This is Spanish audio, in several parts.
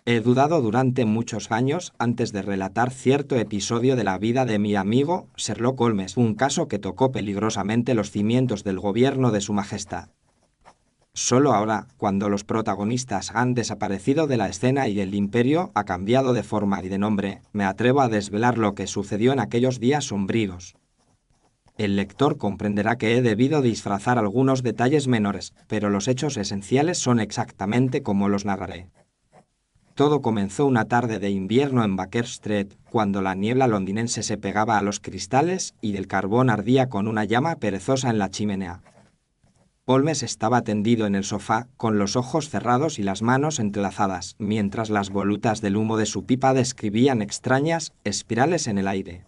He dudado durante muchos años antes de relatar cierto episodio de la vida de mi amigo Sherlock Holmes, un caso que tocó peligrosamente los cimientos del gobierno de Su Majestad. Solo ahora, cuando los protagonistas han desaparecido de la escena y el imperio ha cambiado de forma y de nombre, me atrevo a desvelar lo que sucedió en aquellos días sombríos. El lector comprenderá que he debido disfrazar algunos detalles menores, pero los hechos esenciales son exactamente como los narraré. Todo comenzó una tarde de invierno en Baker Street, cuando la niebla londinense se pegaba a los cristales y el carbón ardía con una llama perezosa en la chimenea. Holmes estaba tendido en el sofá, con los ojos cerrados y las manos entrelazadas, mientras las volutas del humo de su pipa describían extrañas espirales en el aire.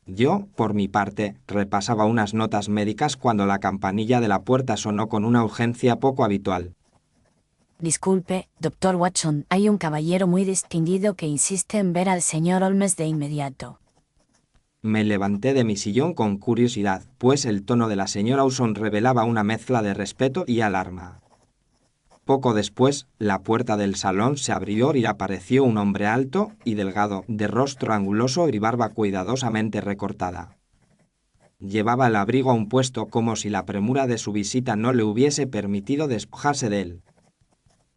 Yo, por mi parte, repasaba unas notas médicas cuando la campanilla de la puerta sonó con una urgencia poco habitual. Disculpe, doctor Watson, hay un caballero muy distinguido que insiste en ver al señor Holmes de inmediato. Me levanté de mi sillón con curiosidad, pues el tono de la señora Usson revelaba una mezcla de respeto y alarma. Poco después, la puerta del salón se abrió y apareció un hombre alto y delgado, de rostro anguloso y barba cuidadosamente recortada. Llevaba el abrigo aún puesto como si la premura de su visita no le hubiese permitido despojarse de él.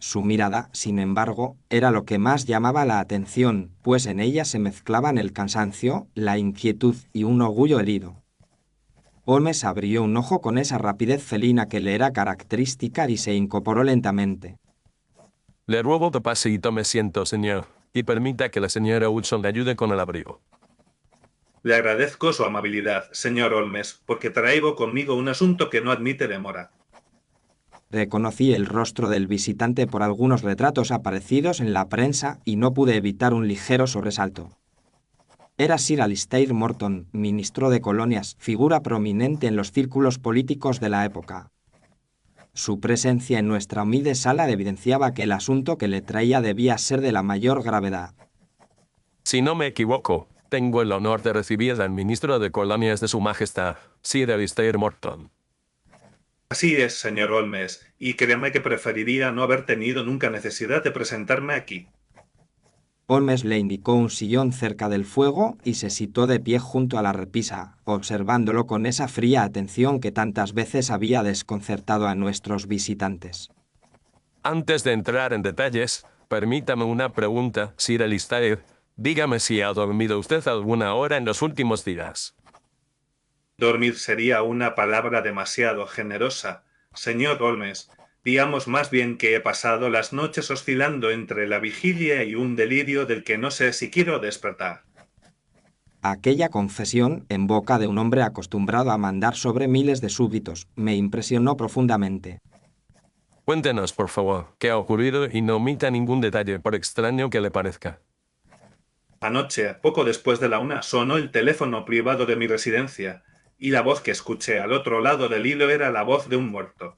Su mirada, sin embargo, era lo que más llamaba la atención, pues en ella se mezclaban el cansancio, la inquietud y un orgullo herido. Holmes abrió un ojo con esa rapidez felina que le era característica y se incorporó lentamente. Le ruego que pase y tome asiento, señor, y permita que la señora Hudson le ayude con el abrigo. Le agradezco su amabilidad, señor Holmes, porque traigo conmigo un asunto que no admite demora. Reconocí el rostro del visitante por algunos retratos aparecidos en la prensa y no pude evitar un ligero sobresalto. Era Sir Alistair Morton, ministro de Colonias, figura prominente en los círculos políticos de la época. Su presencia en nuestra humilde sala evidenciaba que el asunto que le traía debía ser de la mayor gravedad. Si no me equivoco, tengo el honor de recibir al ministro de Colonias de Su Majestad, Sir Alistair Morton. Así es, señor Holmes, y créame que preferiría no haber tenido nunca necesidad de presentarme aquí. Holmes le indicó un sillón cerca del fuego y se situó de pie junto a la repisa, observándolo con esa fría atención que tantas veces había desconcertado a nuestros visitantes. Antes de entrar en detalles, permítame una pregunta, Sir Alistair. Dígame si ha dormido usted alguna hora en los últimos días. Dormir sería una palabra demasiado generosa, señor Holmes. Digamos más bien que he pasado las noches oscilando entre la vigilia y un delirio del que no sé si quiero despertar. Aquella confesión, en boca de un hombre acostumbrado a mandar sobre miles de súbditos, me impresionó profundamente. Cuéntenos, por favor, qué ha ocurrido y no omita ningún detalle, por extraño que le parezca. Anoche, poco después de la 1, sonó el teléfono privado de mi residencia, y la voz que escuché al otro lado del hilo era la voz de un muerto.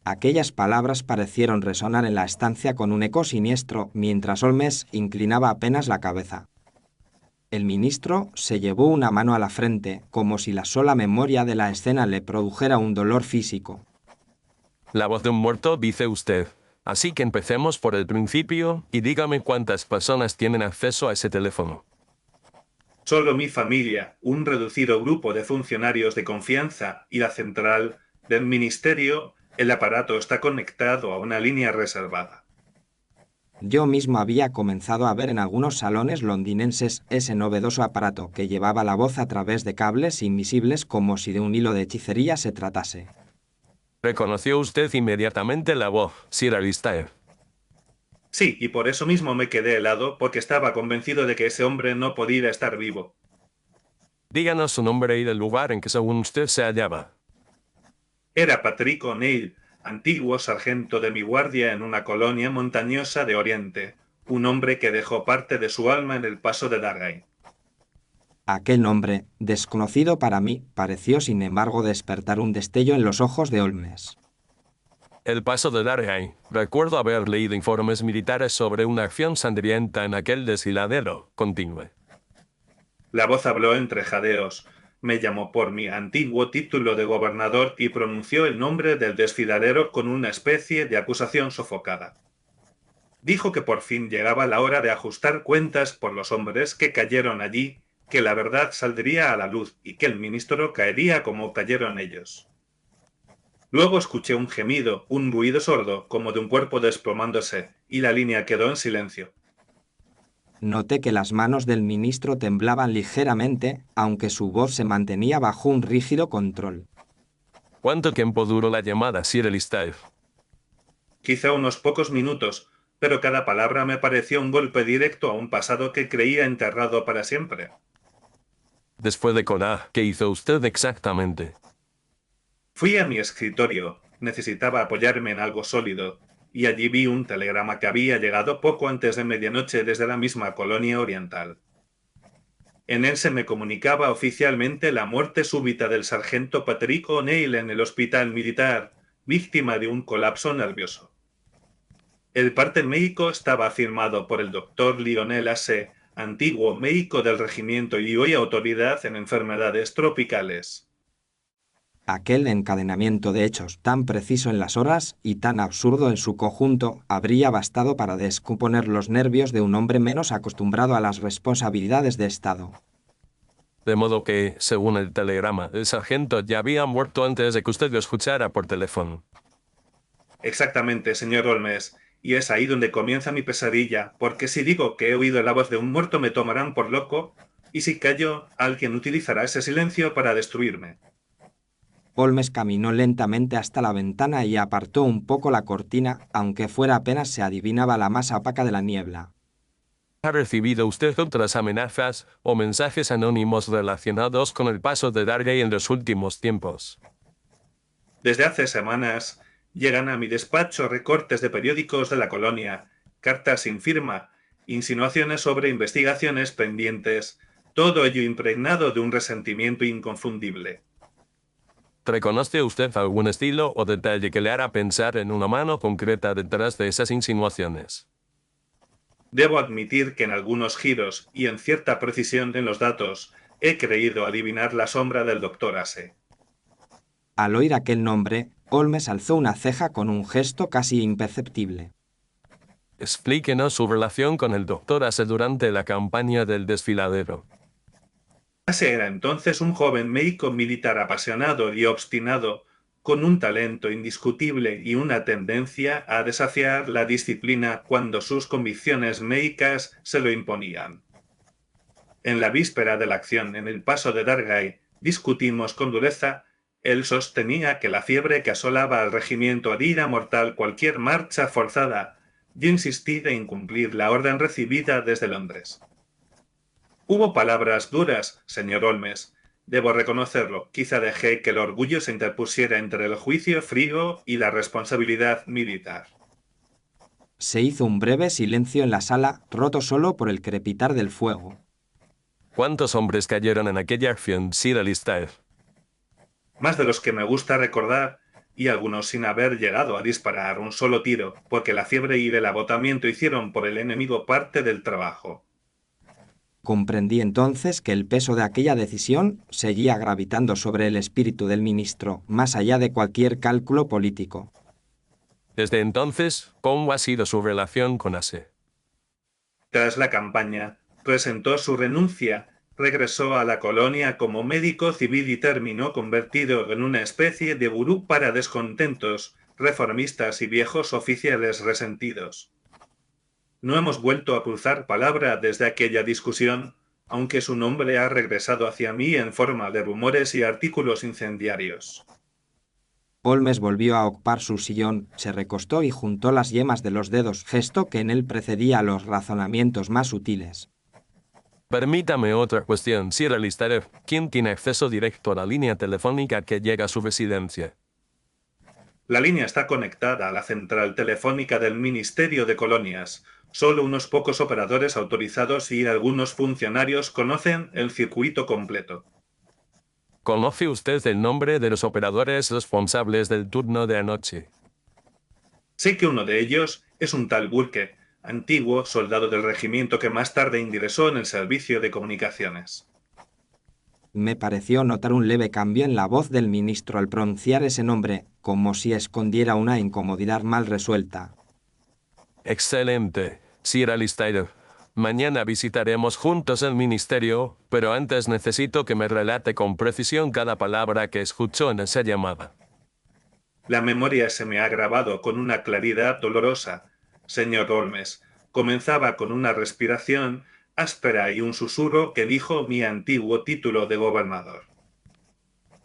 Aquellas palabras parecieron resonar en la estancia con un eco siniestro, mientras Holmes inclinaba apenas la cabeza. El ministro se llevó una mano a la frente, como si la sola memoria de la escena le produjera un dolor físico. La voz de un muerto, dice usted. Así que empecemos por el principio y dígame cuántas personas tienen acceso a ese teléfono. Solo mi familia, un reducido grupo de funcionarios de confianza y la central del ministerio. El aparato está conectado a una línea reservada. Yo mismo había comenzado a ver en algunos salones londinenses ese novedoso aparato que llevaba la voz a través de cables invisibles como si de un hilo de hechicería se tratase. Reconoció usted inmediatamente la voz, Sir Alistair. Sí, y por eso mismo me quedé helado, porque estaba convencido de que ese hombre no podía estar vivo. Díganos su nombre y el lugar en que según usted se hallaba. Era Patrick O'Neill, antiguo sargento de mi guardia en una colonia montañosa de Oriente, un hombre que dejó parte de su alma en el paso de Dargay. Aquel nombre, desconocido para mí, pareció sin embargo despertar un destello en los ojos de Holmes. El paso de Dargay. Recuerdo haber leído informes militares sobre una acción sangrienta en aquel desfiladero. Continúe. La voz habló entre jadeos. Me llamó por mi antiguo título de gobernador y pronunció el nombre del desfiladero con una especie de acusación sofocada. Dijo que por fin llegaba la hora de ajustar cuentas por los hombres que cayeron allí, que la verdad saldría a la luz y que el ministro caería como cayeron ellos. Luego escuché un gemido, un ruido sordo, como de un cuerpo desplomándose, y la línea quedó en silencio. Noté que las manos del ministro temblaban ligeramente, aunque su voz se mantenía bajo un rígido control. ¿Cuánto tiempo duró la llamada, Sir Alistair? Quizá unos pocos minutos, pero cada palabra me pareció un golpe directo a un pasado que creía enterrado para siempre. Después de colgar, ¿qué hizo usted exactamente? Fui a mi escritorio, necesitaba apoyarme en algo sólido, y allí vi un telegrama que había llegado poco antes de medianoche desde la misma colonia oriental. En él se me comunicaba oficialmente la muerte súbita del sargento Patrick O'Neill en el hospital militar, víctima de un colapso nervioso. El parte médico estaba firmado por el doctor Lionel Ase, antiguo médico del regimiento y hoy autoridad en enfermedades tropicales. Aquel encadenamiento de hechos tan preciso en las horas y tan absurdo en su conjunto habría bastado para descomponer los nervios de un hombre menos acostumbrado a las responsabilidades de Estado. De modo que, según el telegrama, el sargento ya había muerto antes de que usted lo escuchara por teléfono. Exactamente, señor Holmes, y es ahí donde comienza mi pesadilla, porque si digo que he oído la voz de un muerto me tomarán por loco, y si callo, alguien utilizará ese silencio para destruirme. Holmes caminó lentamente hasta la ventana y apartó un poco la cortina, aunque fuera apenas se adivinaba la masa opaca de la niebla. ¿Ha recibido usted otras amenazas o mensajes anónimos relacionados con el paso de Dargay en los últimos tiempos? Desde hace semanas llegan a mi despacho recortes de periódicos de la colonia, cartas sin firma, insinuaciones sobre investigaciones pendientes, todo ello impregnado de un resentimiento inconfundible. ¿Reconoce usted algún estilo o detalle que le hará pensar en una mano concreta detrás de esas insinuaciones? Debo admitir que en algunos giros y en cierta precisión en los datos he creído adivinar la sombra del doctor Ase. Al oír aquel nombre, Holmes alzó una ceja con un gesto casi imperceptible. Explíquenos su relación con el doctor Ase durante la campaña del desfiladero. Ase era entonces un joven médico militar apasionado y obstinado, con un talento indiscutible y una tendencia a desafiar la disciplina cuando sus convicciones médicas se lo imponían. En la víspera de la acción en el paso de Dargay, discutimos con dureza. Él sostenía que la fiebre que asolaba al regimiento haría mortal cualquier marcha forzada. Yo insistí en cumplir la orden recibida desde Londres. Hubo palabras duras, señor Holmes. Debo reconocerlo, quizá dejé que el orgullo se interpusiera entre el juicio frío y la responsabilidad militar. Se hizo un breve silencio en la sala, roto solo por el crepitar del fuego. ¿Cuántos hombres cayeron en aquella acción, Sir Alistair? Más de los que me gusta recordar, y algunos sin haber llegado a disparar un solo tiro, porque la fiebre y el agotamiento hicieron por el enemigo parte del trabajo. Comprendí entonces que el peso de aquella decisión seguía gravitando sobre el espíritu del ministro, más allá de cualquier cálculo político. Desde entonces, ¿cómo ha sido su relación con Ase? Tras la campaña, presentó su renuncia, regresó a la colonia como médico civil y terminó convertido en una especie de gurú para descontentos, reformistas y viejos oficiales resentidos. No hemos vuelto a cruzar palabra desde aquella discusión, aunque su nombre ha regresado hacia mí en forma de rumores y artículos incendiarios. Holmes volvió a ocupar su sillón, se recostó y juntó las yemas de los dedos, gesto que en él precedía a los razonamientos más sutiles. Permítame otra cuestión, Sir Alistair. ¿Quién tiene acceso directo a la línea telefónica que llega a su residencia? La línea está conectada a la central telefónica del Ministerio de Colonias. Solo unos pocos operadores autorizados y algunos funcionarios conocen el circuito completo. ¿Conoce usted el nombre de los operadores responsables del turno de anoche? Sé que uno de ellos es un tal Burke, antiguo soldado del regimiento que más tarde ingresó en el servicio de comunicaciones. Me pareció notar un leve cambio en la voz del ministro al pronunciar ese nombre, como si escondiera una incomodidad mal resuelta. Excelente, Sir Alistair. Mañana visitaremos juntos el ministerio, pero antes necesito que me relate con precisión cada palabra que escuchó en esa llamada. La memoria se me ha grabado con una claridad dolorosa. Señor Holmes, comenzaba con una respiración áspera y un susurro que dijo mi antiguo título de gobernador.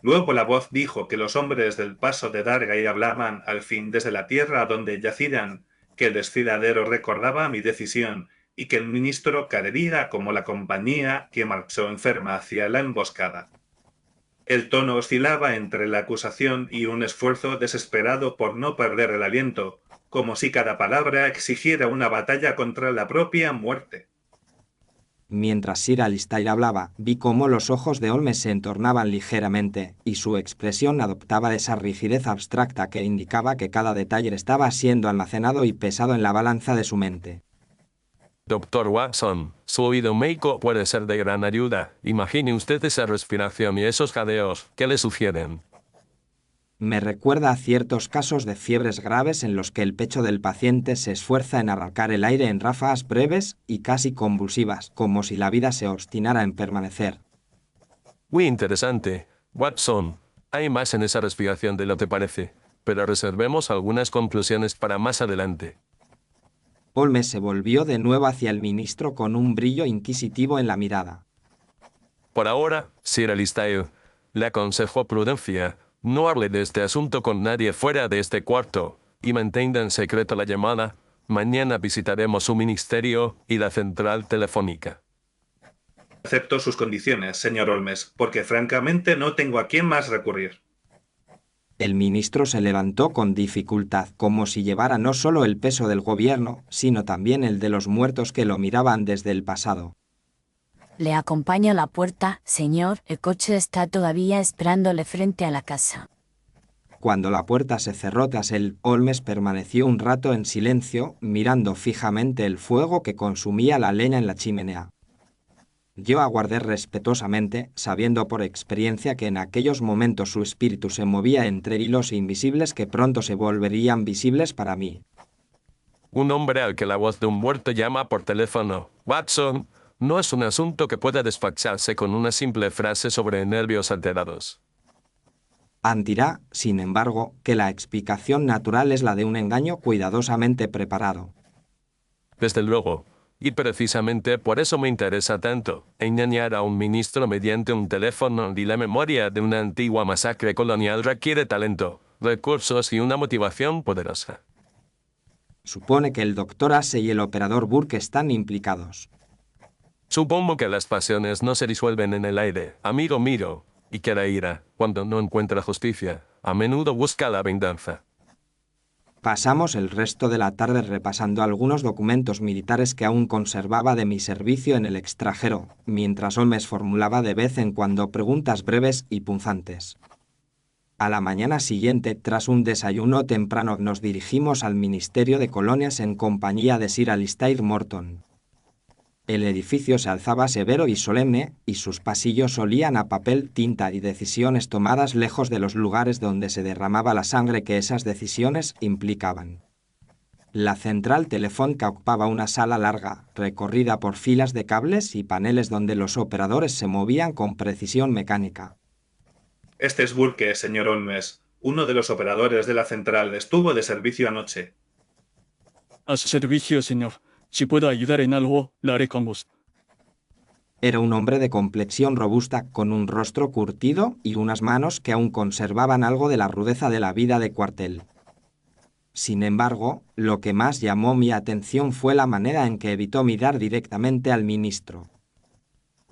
Luego la voz dijo que los hombres del paso de Dargay hablaban al fin desde la tierra donde yacían, que el desfiladero recordaba mi decisión y que el ministro caería como la compañía que marchó enferma hacia la emboscada. El tono oscilaba entre la acusación y un esfuerzo desesperado por no perder el aliento, como si cada palabra exigiera una batalla contra la propia muerte. Mientras Sir Alistair hablaba, vi cómo los ojos de Holmes se entornaban ligeramente, y su expresión adoptaba esa rigidez abstracta que indicaba que cada detalle estaba siendo almacenado y pesado en la balanza de su mente. Doctor Watson, su oído médico puede ser de gran ayuda. Imagine usted esa respiración y esos jadeos. ¿Qué le sugieren? Me recuerda a ciertos casos de fiebres graves en los que el pecho del paciente se esfuerza en arrancar el aire en ráfagas breves y casi convulsivas, como si la vida se obstinara en permanecer. Muy interesante. Watson, hay más en esa respiración de lo que parece, pero reservemos algunas conclusiones para más adelante. Holmes se volvió de nuevo hacia el ministro con un brillo inquisitivo en la mirada. Por ahora, Sir Alistair, le aconsejo prudencia. No hable de este asunto con nadie fuera de este cuarto, y mantenga en secreto la llamada. Mañana visitaremos su ministerio y la central telefónica. Acepto sus condiciones, señor Holmes, porque francamente no tengo a quién más recurrir. El ministro se levantó con dificultad, como si llevara no solo el peso del gobierno, sino también el de los muertos que lo miraban desde el pasado. Le acompaño a la puerta, señor. El coche está todavía esperándole frente a la casa. Cuando la puerta se cerró tras él, Holmes permaneció un rato en silencio, mirando fijamente el fuego que consumía la leña en la chimenea. Yo aguardé respetuosamente, sabiendo por experiencia que en aquellos momentos su espíritu se movía entre hilos invisibles que pronto se volverían visibles para mí. Un hombre al que la voz de un muerto llama por teléfono. Watson, no es un asunto que pueda despacharse con una simple frase sobre nervios alterados. Dirá, sin embargo, que la explicación natural es la de un engaño cuidadosamente preparado. Desde luego. Y precisamente por eso me interesa tanto, engañar a un ministro mediante un teléfono y la memoria de una antigua masacre colonial requiere talento, recursos y una motivación poderosa. Supone que el Dr. Ashe y el operador Burke están implicados. Supongo que las pasiones no se disuelven en el aire, amigo mío, y que la ira, cuando no encuentra justicia, a menudo busca la venganza. Pasamos el resto de la tarde repasando algunos documentos militares que aún conservaba de mi servicio en el extranjero, mientras Holmes formulaba de vez en cuando preguntas breves y punzantes. A la mañana siguiente, tras un desayuno temprano, nos dirigimos al Ministerio de Colonias en compañía de Sir Alistair Morton. El edificio se alzaba severo y solemne, y sus pasillos olían a papel, tinta y decisiones tomadas lejos de los lugares donde se derramaba la sangre que esas decisiones implicaban. La central telefónica ocupaba una sala larga, recorrida por filas de cables y paneles donde los operadores se movían con precisión mecánica. Este es Burke, señor Holmes. Uno de los operadores de la central estuvo de servicio anoche. A su servicio, señor. Si puedo ayudar en algo, lo haré con gusto. Era un hombre de complexión robusta, con un rostro curtido y unas manos que aún conservaban algo de la rudeza de la vida de cuartel. Sin embargo, lo que más llamó mi atención fue la manera en que evitó mirar directamente al ministro.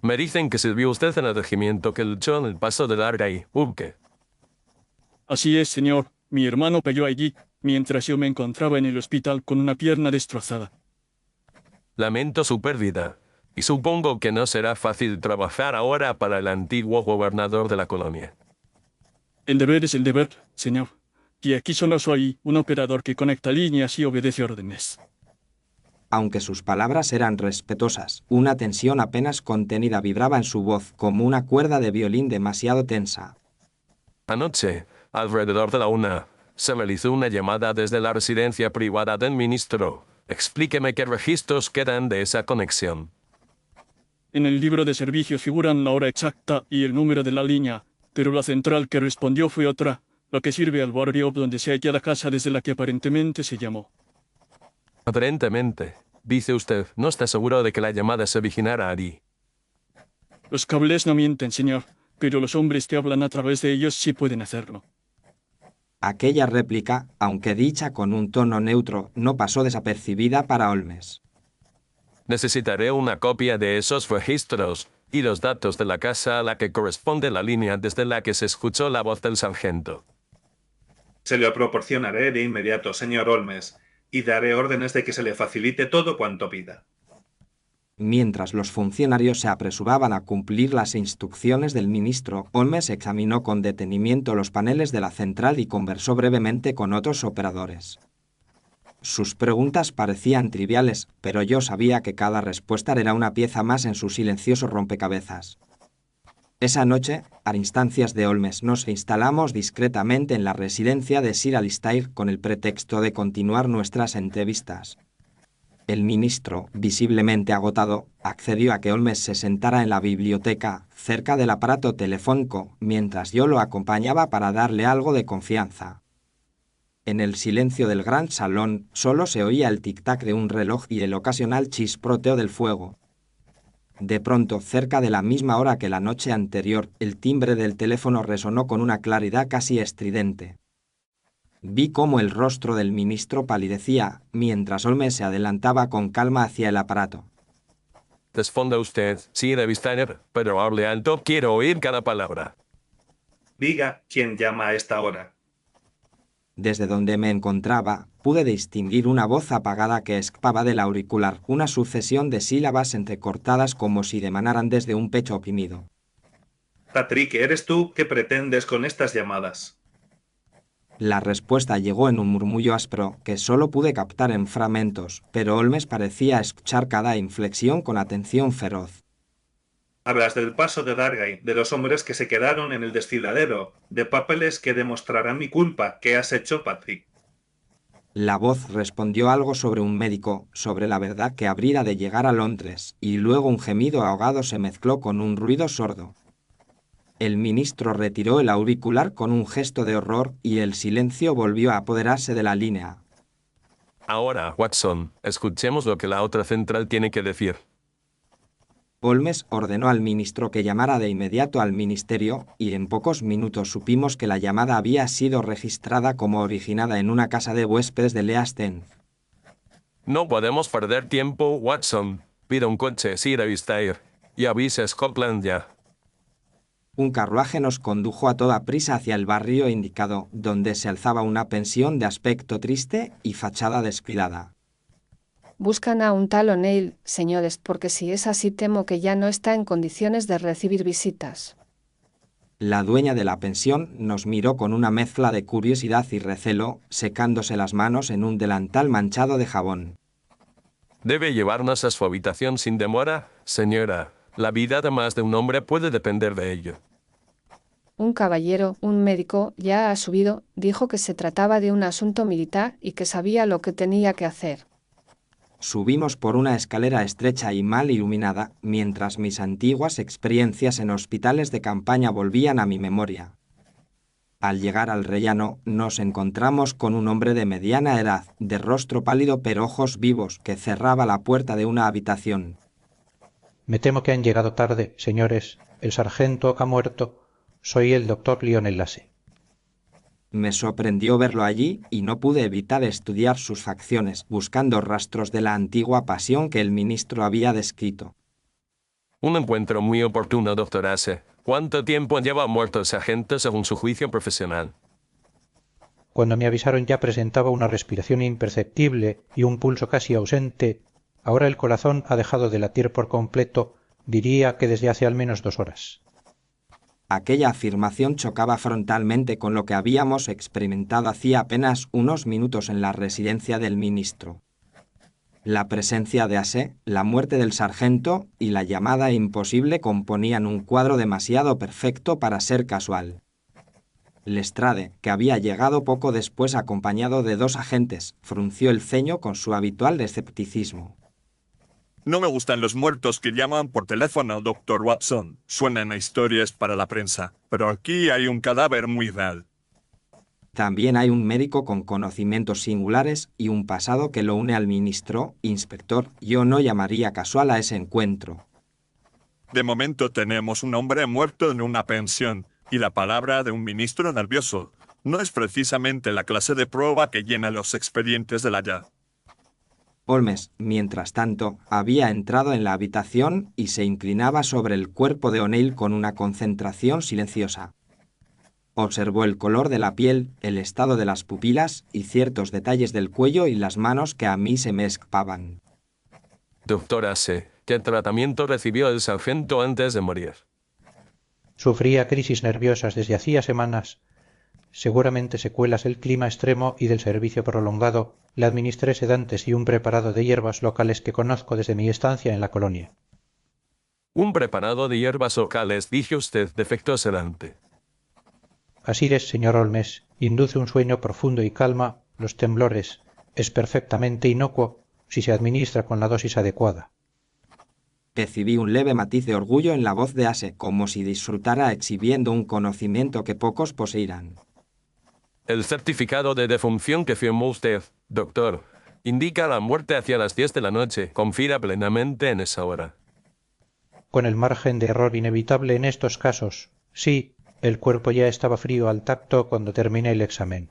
Me dicen que sirvió usted en el regimiento que luchó en el paso de Dargay, Burke. Así es, señor. Mi hermano peleó allí, mientras yo me encontraba en el hospital con una pierna destrozada. Lamento su pérdida, y supongo que no será fácil trabajar ahora para el antiguo gobernador de la colonia. El deber es el deber, señor. Y aquí solo soy un operador que conecta líneas y obedece órdenes. Aunque sus palabras eran respetuosas, una tensión apenas contenida vibraba en su voz como una cuerda de violín demasiado tensa. Anoche, alrededor de la 1, se realizó una llamada desde la residencia privada del ministro, Explíqueme qué registros quedan de esa conexión. En el libro de servicios figuran la hora exacta y el número de la línea, pero la central que respondió fue otra, la que sirve al barrio donde se halla la casa desde la que aparentemente se llamó. Aparentemente, dice usted, ¿no está seguro de que la llamada se originara allí? Los cables no mienten, señor, pero los hombres que hablan a través de ellos sí pueden hacerlo. Aquella réplica, aunque dicha con un tono neutro, no pasó desapercibida para Holmes. Necesitaré una copia de esos registros y los datos de la casa a la que corresponde la línea desde la que se escuchó la voz del sargento. Se lo proporcionaré de inmediato, señor Holmes, y daré órdenes de que se le facilite todo cuanto pida. Mientras los funcionarios se apresuraban a cumplir las instrucciones del ministro, Holmes examinó con detenimiento los paneles de la central y conversó brevemente con otros operadores. Sus preguntas parecían triviales, pero yo sabía que cada respuesta era una pieza más en su silencioso rompecabezas. Esa noche, a instancias de Holmes, nos instalamos discretamente en la residencia de Sir Alistair con el pretexto de continuar nuestras entrevistas. El ministro, visiblemente agotado, accedió a que Holmes se sentara en la biblioteca, cerca del aparato telefónico, mientras yo lo acompañaba para darle algo de confianza. En el silencio del gran salón solo se oía el tic-tac de un reloj y el ocasional chisporroteo del fuego. De pronto, cerca de la misma hora que la noche anterior, el timbre del teléfono resonó con una claridad casi estridente. Vi cómo el rostro del ministro palidecía, mientras Holmes se adelantaba con calma hacia el aparato. Responda usted, Sir Alistair, pero hable alto, quiero oír cada palabra. Diga quién llama a esta hora. Desde donde me encontraba, pude distinguir una voz apagada que escapaba del auricular, una sucesión de sílabas entrecortadas como si emanaran desde un pecho oprimido. Patrick, ¿eres tú? ¿Qué pretendes con estas llamadas? La respuesta llegó en un murmullo áspero que solo pude captar en fragmentos, pero Holmes parecía escuchar cada inflexión con atención feroz. Hablas del paso de Dargay, de los hombres que se quedaron en el desfiladero, de papeles que demostrarán mi culpa. ¿Qué has hecho, Patrick? La voz respondió algo sobre un médico, sobre la verdad que habría de llegar a Londres, y luego un gemido ahogado se mezcló con un ruido sordo. El ministro retiró el auricular con un gesto de horror y el silencio volvió a apoderarse de la línea. Ahora, Watson, escuchemos lo que la otra central tiene que decir. Holmes ordenó al ministro que llamara de inmediato al ministerio y en pocos minutos supimos que la llamada había sido registrada como originada en una casa de huéspedes de East End. No podemos perder tiempo, Watson. Pida un coche, Sir Alistair, y avise a Scotland ya. Un carruaje nos condujo a toda prisa hacia el barrio indicado, donde se alzaba una pensión de aspecto triste y fachada descuidada. Buscan a un tal O'Neill, señores, porque si es así temo que ya no está en condiciones de recibir visitas. La dueña de la pensión nos miró con una mezcla de curiosidad y recelo, secándose las manos en un delantal manchado de jabón. ¿Debe llevarnos a su habitación sin demora, señora? La vida de más de un hombre puede depender de ello. Un caballero, un médico, ya ha subido, dijo que se trataba de un asunto militar y que sabía lo que tenía que hacer. Subimos por una escalera estrecha y mal iluminada, mientras mis antiguas experiencias en hospitales de campaña volvían a mi memoria. Al llegar al rellano, nos encontramos con un hombre de mediana edad, de rostro pálido pero ojos vivos, que cerraba la puerta de una habitación. Me temo que han llegado tarde, señores. El sargento ha muerto. Soy el doctor Lionel Lasse. Me sorprendió verlo allí y no pude evitar estudiar sus facciones, buscando rastros de la antigua pasión que el ministro había descrito. Un encuentro muy oportuno, doctor Lasse. ¿Cuánto tiempo lleva muerto el sargento según su juicio profesional? Cuando me avisaron ya presentaba una respiración imperceptible y un pulso casi ausente. Ahora el corazón ha dejado de latir por completo, diría que desde hace al menos 2 horas. Aquella afirmación chocaba frontalmente con lo que habíamos experimentado hacía apenas unos minutos en la residencia del ministro. La presencia de Lasse, la muerte del sargento y la llamada imposible componían un cuadro demasiado perfecto para ser casual. Lestrade, que había llegado poco después acompañado de 2 agentes, frunció el ceño con su habitual escepticismo. No me gustan los muertos que llaman por teléfono, Dr. Watson. Suenan a historias para la prensa, pero aquí hay un cadáver muy real. También hay un médico con conocimientos singulares y un pasado que lo une al ministro, inspector. Yo no llamaría casual a ese encuentro. De momento tenemos un hombre muerto en una pensión, y la palabra de un ministro nervioso. No es precisamente la clase de prueba que llena los expedientes de la ya. Holmes, mientras tanto, había entrado en la habitación y se inclinaba sobre el cuerpo de O'Neill con una concentración silenciosa. Observó el color de la piel, el estado de las pupilas y ciertos detalles del cuello y las manos que a mí se me escapaban. Doctora C., ¿qué tratamiento recibió el sargento antes de morir? Sufría crisis nerviosas desde hacía semanas. Seguramente secuelas del clima extremo y del servicio prolongado. Le administré sedantes y un preparado de hierbas locales que conozco desde mi estancia en la colonia. Un preparado de hierbas locales, dije usted, de efecto sedante. Así es, señor Holmes. Induce un sueño profundo y calma los temblores. Es perfectamente inocuo si se administra con la dosis adecuada. Percibí un leve matiz de orgullo en la voz de Ase, como si disfrutara exhibiendo un conocimiento que pocos poseerán. El certificado de defunción que firmó usted, doctor, indica la muerte hacia las 10 de la noche. Confía plenamente en esa hora. Con el margen de error inevitable en estos casos. Sí, el cuerpo ya estaba frío al tacto cuando terminé el examen.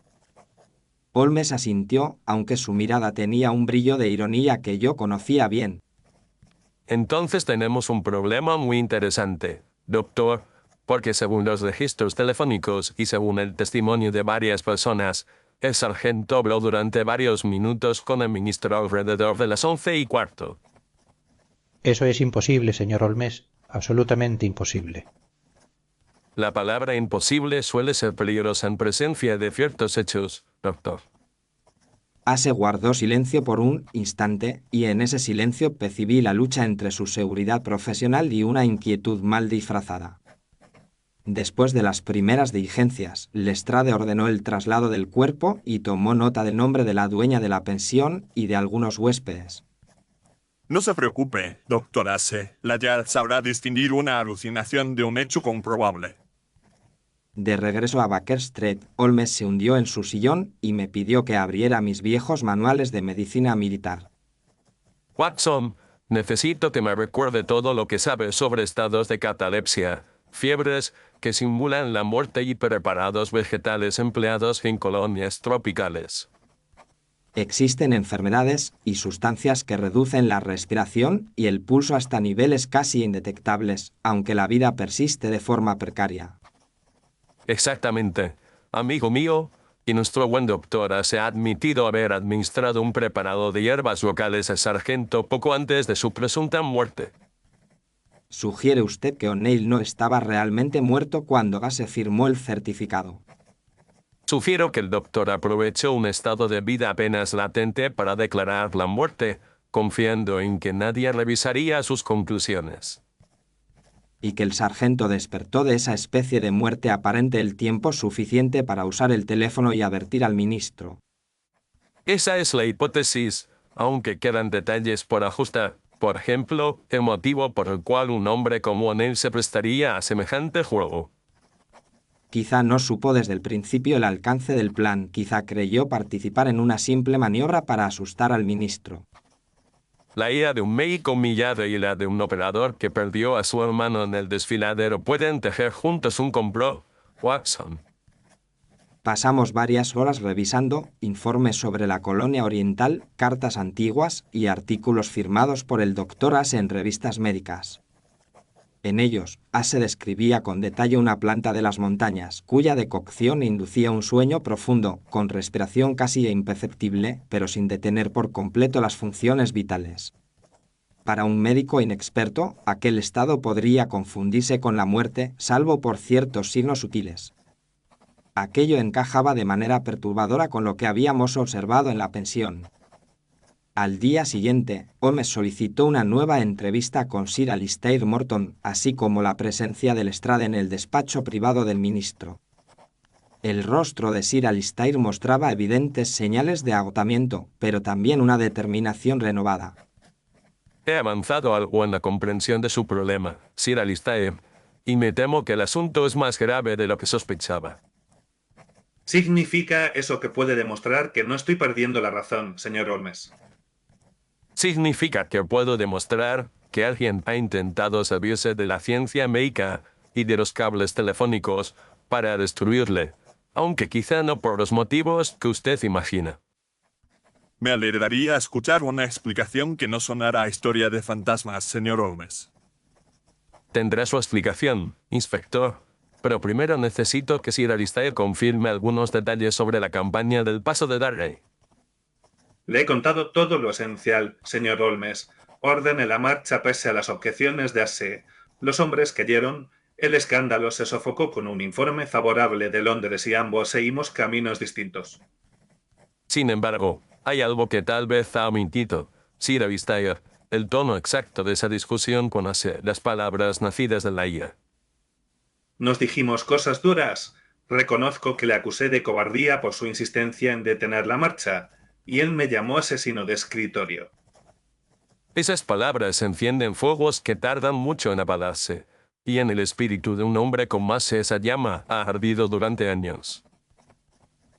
Holmes asintió, aunque su mirada tenía un brillo de ironía que yo conocía bien. Entonces tenemos un problema muy interesante, doctor, porque según los registros telefónicos y según el testimonio de varias personas, el sargento habló durante varios minutos con el ministro alrededor de las 11:15. Eso es imposible, señor Holmes. Absolutamente imposible. La palabra imposible suele ser peligrosa en presencia de ciertos hechos, doctor. Ase guardó silencio por un instante, y en ese silencio percibí la lucha entre su seguridad profesional y una inquietud mal disfrazada. Después de las primeras diligencias, Lestrade ordenó el traslado del cuerpo y tomó nota del nombre de la dueña de la pensión y de algunos huéspedes. No se preocupe, doctor Ase. La ya sabrá distinguir una alucinación de un hecho comprobable. De regreso a Baker Street, Holmes se hundió en su sillón y me pidió que abriera mis viejos manuales de medicina militar. Watson, necesito que me recuerde todo lo que sabe sobre estados de catalepsia, fiebres que simulan la muerte y preparados vegetales empleados en colonias tropicales. Existen enfermedades y sustancias que reducen la respiración y el pulso hasta niveles casi indetectables, aunque la vida persiste de forma precaria. Exactamente. Amigo mío, y nuestro buen doctor se ha admitido haber administrado un preparado de hierbas locales al sargento poco antes de su presunta muerte. ¿Sugiere usted que O'Neill no estaba realmente muerto cuando Ase firmó el certificado? Sugiero que el doctor aprovechó un estado de vida apenas latente para declarar la muerte, confiando en que nadie revisaría sus conclusiones. Y que el sargento despertó de esa especie de muerte aparente el tiempo suficiente para usar el teléfono y advertir al ministro. Esa es la hipótesis, aunque quedan detalles por ajustar. Por ejemplo, el motivo por el cual un hombre como O'Neill se prestaría a semejante juego. Quizá no supo desde el principio el alcance del plan, quizá creyó participar en una simple maniobra para asustar al ministro. La ira de un médico humillado y la de un operador que perdió a su hermano en el desfiladero pueden tejer juntos un complot, Watson. Pasamos varias horas revisando informes sobre la colonia oriental, cartas antiguas y artículos firmados por el doctor Ase en revistas médicas. En ellos, Ase describía con detalle una planta de las montañas, cuya decocción inducía un sueño profundo, con respiración casi imperceptible, pero sin detener por completo las funciones vitales. Para un médico inexperto, aquel estado podría confundirse con la muerte, salvo por ciertos signos sutiles. Aquello encajaba de manera perturbadora con lo que habíamos observado en la pensión. Al día siguiente, Holmes solicitó una nueva entrevista con Sir Alistair Morton, así como la presencia de Lestrade en el despacho privado del ministro. El rostro de Sir Alistair mostraba evidentes señales de agotamiento, pero también una determinación renovada. He avanzado algo en la comprensión de su problema, Sir Alistair, y me temo que el asunto es más grave de lo que sospechaba. Significa eso que puede demostrar que no estoy perdiendo la razón, señor Holmes. Significa que puedo demostrar que alguien ha intentado servirse de la ciencia médica y de los cables telefónicos para destruirle, aunque quizá no por los motivos que usted imagina. Me alegraría escuchar una explicación que no sonara a historia de fantasmas, señor Holmes. Tendrá su explicación, inspector, pero primero necesito que Sir Alistair confirme algunos detalles sobre la campaña del Paso de Darnley. Le he contado todo lo esencial, señor Holmes. Ordene la marcha pese a las objeciones de Asshe. Los hombres cayeron, el escándalo se sofocó con un informe favorable de Londres y ambos seguimos caminos distintos. Sin embargo, hay algo que tal vez ha omitido, Sir Alistair, el tono exacto de esa discusión con Asshe, las palabras nacidas de la ira. Nos dijimos cosas duras. Reconozco que le acusé de cobardía por su insistencia en detener la marcha, y él me llamó asesino de escritorio. Esas palabras encienden fuegos que tardan mucho en apagarse, y en el espíritu de un hombre con más esa llama ha ardido durante años.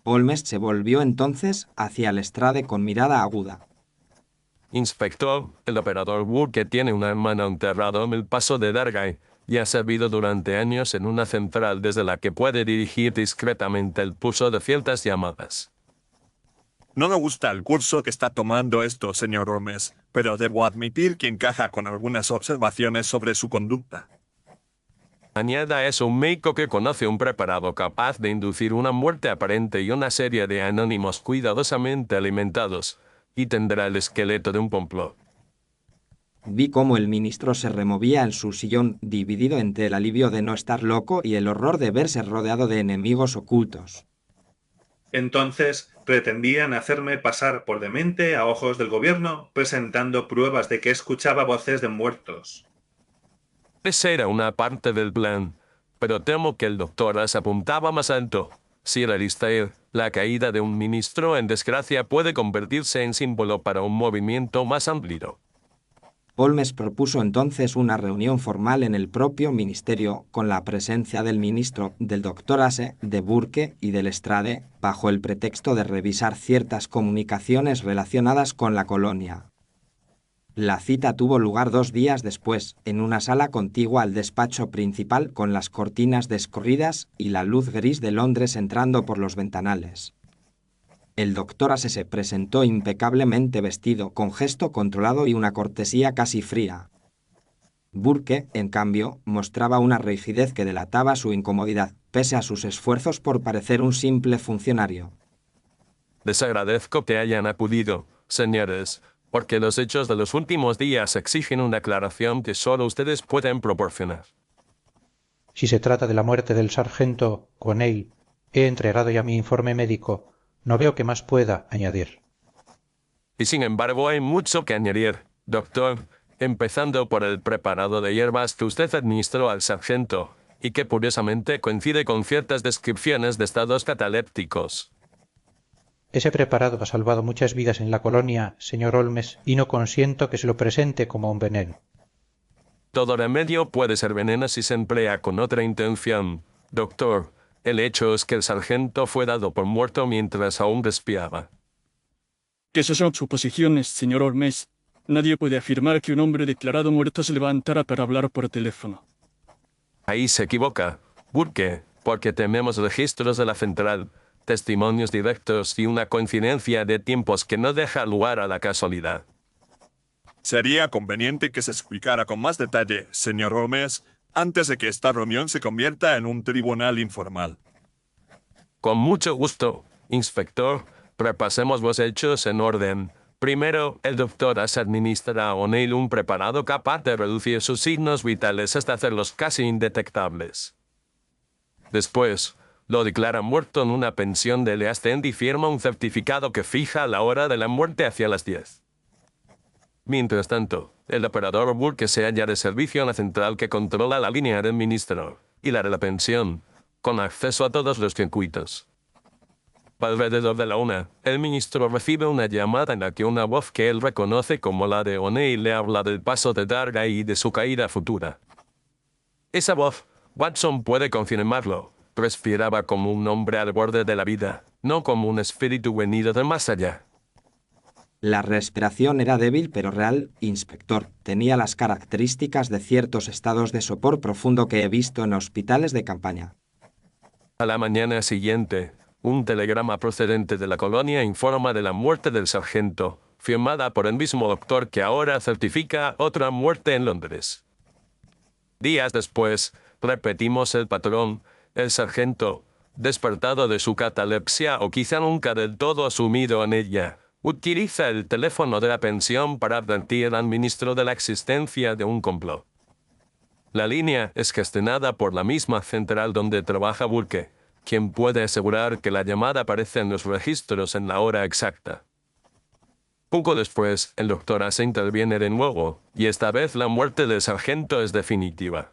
Holmes se volvió entonces hacia Lestrade con mirada aguda. Inspector, el operador Burke tiene un hermano enterrado en el Paso de Darnley y ha servido durante años en una central desde la que puede dirigir discretamente el pulso de ciertas llamadas. No me gusta el curso que está tomando esto, señor Holmes, pero debo admitir que encaja con algunas observaciones sobre su conducta. Añada a eso un médico que conoce un preparado capaz de inducir una muerte aparente y una serie de anónimos cuidadosamente alimentados, y tendrá el esqueleto de un complot. Vi cómo el ministro se removía en su sillón, dividido entre el alivio de no estar loco y el horror de verse rodeado de enemigos ocultos. Entonces, pretendían hacerme pasar por demente a ojos del gobierno, presentando pruebas de que escuchaba voces de muertos. Esa era una parte del plan, pero temo que el doctor las apuntaba más alto. Sir Alistair, la caída de un ministro en desgracia puede convertirse en símbolo para un movimiento más amplio. Holmes propuso entonces una reunión formal en el propio ministerio con la presencia del ministro, del doctor Asshe, de Burke y de Lestrade, bajo el pretexto de revisar ciertas comunicaciones relacionadas con la colonia. La cita tuvo lugar 2 días después, en una sala contigua al despacho principal con las cortinas descorridas y la luz gris de Londres entrando por los ventanales. El doctor Asshe se presentó impecablemente vestido, con gesto controlado y una cortesía casi fría. Burke, en cambio, mostraba una rigidez que delataba su incomodidad, pese a sus esfuerzos por parecer un simple funcionario. Les agradezco que hayan acudido, señores, porque los hechos de los últimos días exigen una aclaración que solo ustedes pueden proporcionar. Si se trata de la muerte del sargento O'Neill, he entregado ya mi informe médico. No veo qué más pueda añadir. Y sin embargo hay mucho que añadir, doctor, empezando por el preparado de hierbas que usted administró al sargento, y que curiosamente coincide con ciertas descripciones de estados catalépticos. Ese preparado ha salvado muchas vidas en la colonia, señor Holmes, y no consiento que se lo presente como un veneno. Todo remedio puede ser veneno si se emplea con otra intención, doctor. El hecho es que el sargento fue dado por muerto mientras aún respiraba. Que esas son suposiciones, señor Holmes. Nadie puede afirmar que un hombre declarado muerto se levantara para hablar por teléfono. Ahí se equivoca, Burke, porque tenemos registros de la central, testimonios directos y una coincidencia de tiempos que no deja lugar a la casualidad. Sería conveniente que se explicara con más detalle, señor Holmes, antes de que esta reunión se convierta en un tribunal informal. Con mucho gusto, inspector. Repasemos los hechos en orden. Primero, el doctor Asshe administra a O'Neill un preparado capaz de reducir sus signos vitales hasta hacerlos casi indetectables. Después, lo declara muerto en una pensión de East End y firma un certificado que fija la hora de la muerte hacia las 10. Mientras tanto, el operador Burke se halla de servicio en la central que controla la línea del ministro y la de la pensión, con acceso a todos los circuitos. Alrededor de la 1, el ministro recibe una llamada en la que una voz que él reconoce como la de O'Neill le habla del paso de Darnay y de su caída futura. Esa voz, Watson puede confirmarlo, respiraba como un hombre al borde de la vida, no como un espíritu venido del más allá. La respiración era débil pero real, inspector. Tenía las características de ciertos estados de sopor profundo que he visto en hospitales de campaña. A la mañana siguiente, un telegrama procedente de la colonia informa de la muerte del sargento, firmada por el mismo doctor que ahora certifica otra muerte en Londres. Días después, repetimos el patrón. El sargento, despertado de su catalepsia o quizá nunca del todo asumido en ella, utiliza el teléfono de la pensión para advertir al ministro de la existencia de un complot. La línea es gestionada por la misma central donde trabaja Burke, quien puede asegurar que la llamada aparece en los registros en la hora exacta. Poco después, el doctor Ace interviene de nuevo, y esta vez la muerte del sargento es definitiva.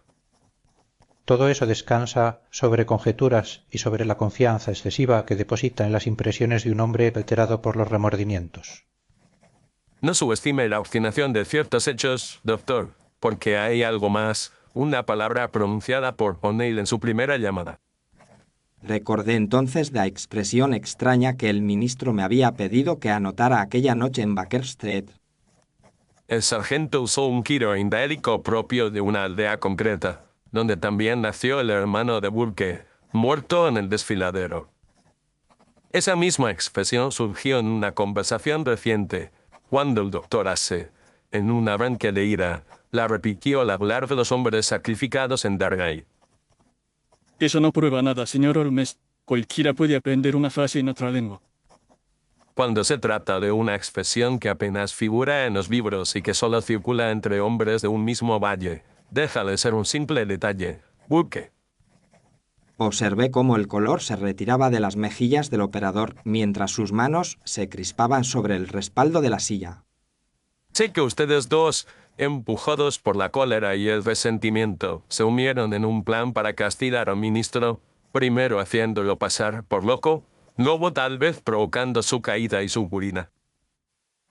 Todo eso descansa sobre conjeturas y sobre la confianza excesiva que deposita en las impresiones de un hombre alterado por los remordimientos. No subestime la obstinación de ciertos hechos, doctor, porque hay algo más, una palabra pronunciada por O'Neill en su primera llamada. Recordé entonces la expresión extraña que el ministro me había pedido que anotara aquella noche en Baker Street. El sargento usó un giro indaélico propio de una aldea concreta, donde también nació el hermano de Burke, muerto en el desfiladero. Esa misma expresión surgió en una conversación reciente, cuando el doctor Ace, en un arranque de ira, la repitió al hablar de los hombres sacrificados en Darnay. Eso no prueba nada, señor Holmes. Cualquiera puede aprender una frase en otra lengua. Cuando se trata de una expresión que apenas figura en los libros y que solo circula entre hombres de un mismo valle, deja de ser un simple detalle. Burke. Observé cómo el color se retiraba de las mejillas del operador mientras sus manos se crispaban sobre el respaldo de la silla. Sé que ustedes dos, empujados por la cólera y el resentimiento, se unieron en un plan para castigar al ministro, primero haciéndolo pasar por loco, luego tal vez provocando su caída y su ruina.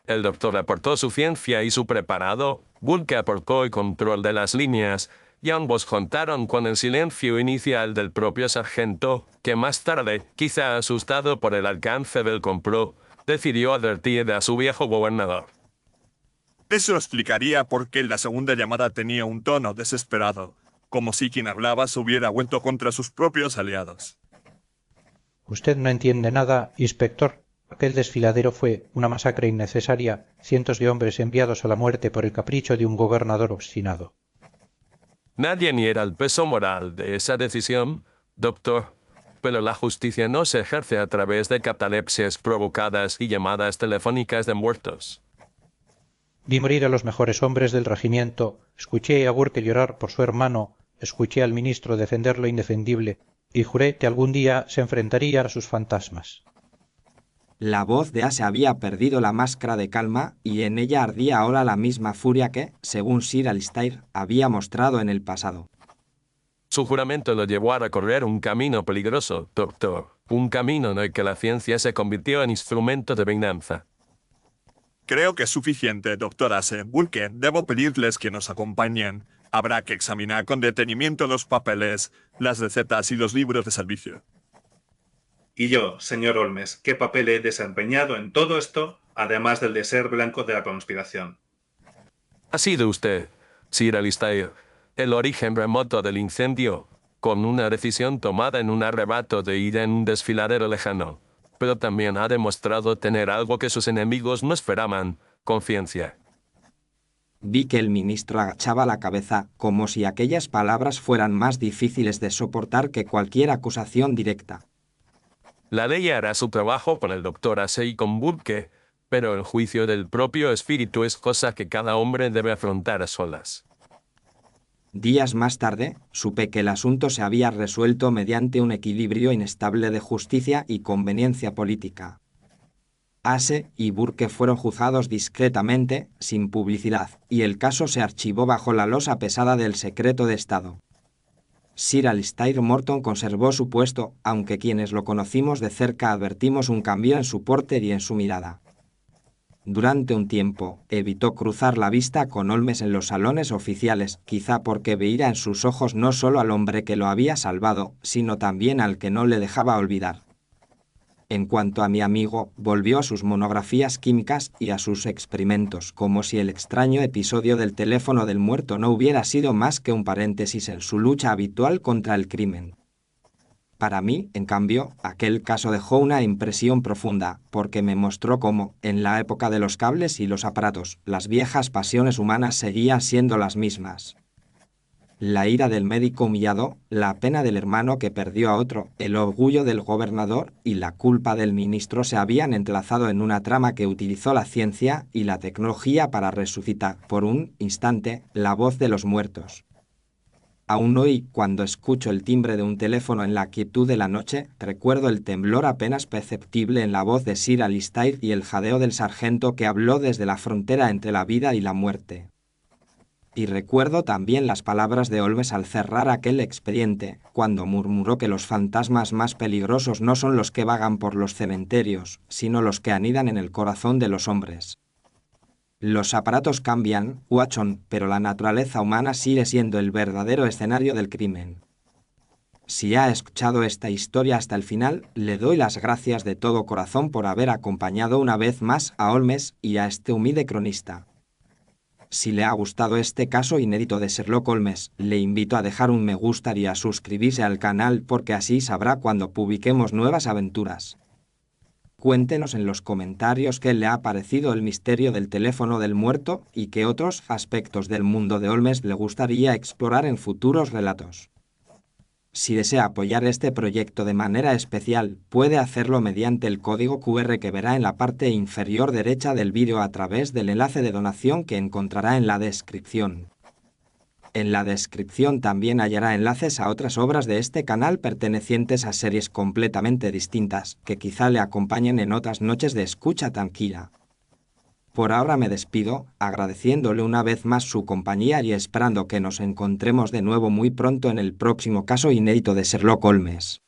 El doctor aportó su ciencia y su preparado, Burke aportó el control de las líneas, y ambos contaron con el silencio inicial del propio sargento, que más tarde, quizá asustado por el alcance del complot, decidió advertir a su viejo gobernador. Eso explicaría por qué la segunda llamada tenía un tono desesperado, como si quien hablaba se hubiera vuelto contra sus propios aliados. Usted no entiende nada, inspector. Aquel desfiladero fue una masacre innecesaria, cientos de hombres enviados a la muerte por el capricho de un gobernador obstinado. Nadie niega el peso moral de esa decisión, doctor, pero la justicia no se ejerce a través de catalepsias provocadas y llamadas telefónicas de muertos. Vi morir a los mejores hombres del regimiento, escuché a Burke llorar por su hermano, escuché al ministro defender lo indefendible, y juré que algún día se enfrentaría a sus fantasmas. La voz de Ace había perdido la máscara de calma y en ella ardía ahora la misma furia que, según Sir Alistair, había mostrado en el pasado. Su juramento lo llevó a recorrer un camino peligroso, doctor, un camino en el que la ciencia se convirtió en instrumento de venganza. Creo que es suficiente, doctor Ace. Burke, debo pedirles que nos acompañen. Habrá que examinar con detenimiento los papeles, las recetas y los libros de servicio. Y yo, señor Holmes, ¿qué papel he desempeñado en todo esto, además del de ser blanco de la conspiración? Ha sido usted, Sir Alistair, el origen remoto del incendio, con una decisión tomada en un arrebato de ira en un desfiladero lejano, pero también ha demostrado tener algo que sus enemigos no esperaban, conciencia. Vi que el ministro agachaba la cabeza como si aquellas palabras fueran más difíciles de soportar que cualquier acusación directa. La ley hará su trabajo con el doctor Ace y con Burke, pero el juicio del propio espíritu es cosa que cada hombre debe afrontar a solas. Días más tarde, supe que el asunto se había resuelto mediante un equilibrio inestable de justicia y conveniencia política. Ace y Burke fueron juzgados discretamente, sin publicidad, y el caso se archivó bajo la losa pesada del secreto de Estado. Sir Alistair Morton conservó su puesto, aunque quienes lo conocimos de cerca advertimos un cambio en su porte y en su mirada. Durante un tiempo, evitó cruzar la vista con Holmes en los salones oficiales, quizá porque veía en sus ojos no solo al hombre que lo había salvado, sino también al que no le dejaba olvidar. En cuanto a mi amigo, volvió a sus monografías químicas y a sus experimentos, como si el extraño episodio del teléfono del muerto no hubiera sido más que un paréntesis en su lucha habitual contra el crimen. Para mí, en cambio, aquel caso dejó una impresión profunda, porque me mostró cómo, en la época de los cables y los aparatos, las viejas pasiones humanas seguían siendo las mismas. La ira del médico humillado, la pena del hermano que perdió a otro, el orgullo del gobernador y la culpa del ministro se habían entrelazado en una trama que utilizó la ciencia y la tecnología para resucitar, por un instante, la voz de los muertos. Aún hoy, cuando escucho el timbre de un teléfono en la quietud de la noche, recuerdo el temblor apenas perceptible en la voz de Sir Alistair y el jadeo del sargento que habló desde la frontera entre la vida y la muerte. Y recuerdo también las palabras de Holmes al cerrar aquel expediente, cuando murmuró que los fantasmas más peligrosos no son los que vagan por los cementerios, sino los que anidan en el corazón de los hombres. Los aparatos cambian, Watson, pero la naturaleza humana sigue siendo el verdadero escenario del crimen. Si ha escuchado esta historia hasta el final, le doy las gracias de todo corazón por haber acompañado una vez más a Holmes y a este humilde cronista. Si le ha gustado este caso inédito de Sherlock Holmes, le invito a dejar un me gusta y a suscribirse al canal porque así sabrá cuando publiquemos nuevas aventuras. Cuéntenos en los comentarios qué le ha parecido el misterio del teléfono del muerto y qué otros aspectos del mundo de Holmes le gustaría explorar en futuros relatos. Si desea apoyar este proyecto de manera especial, puede hacerlo mediante el código QR que verá en la parte inferior derecha del vídeo a través del enlace de donación que encontrará en la descripción. En la descripción también hallará enlaces a otras obras de este canal pertenecientes a series completamente distintas, que quizá le acompañen en otras noches de escucha tranquila. Por ahora me despido, agradeciéndole una vez más su compañía y esperando que nos encontremos de nuevo muy pronto en el próximo caso inédito de Sherlock Holmes.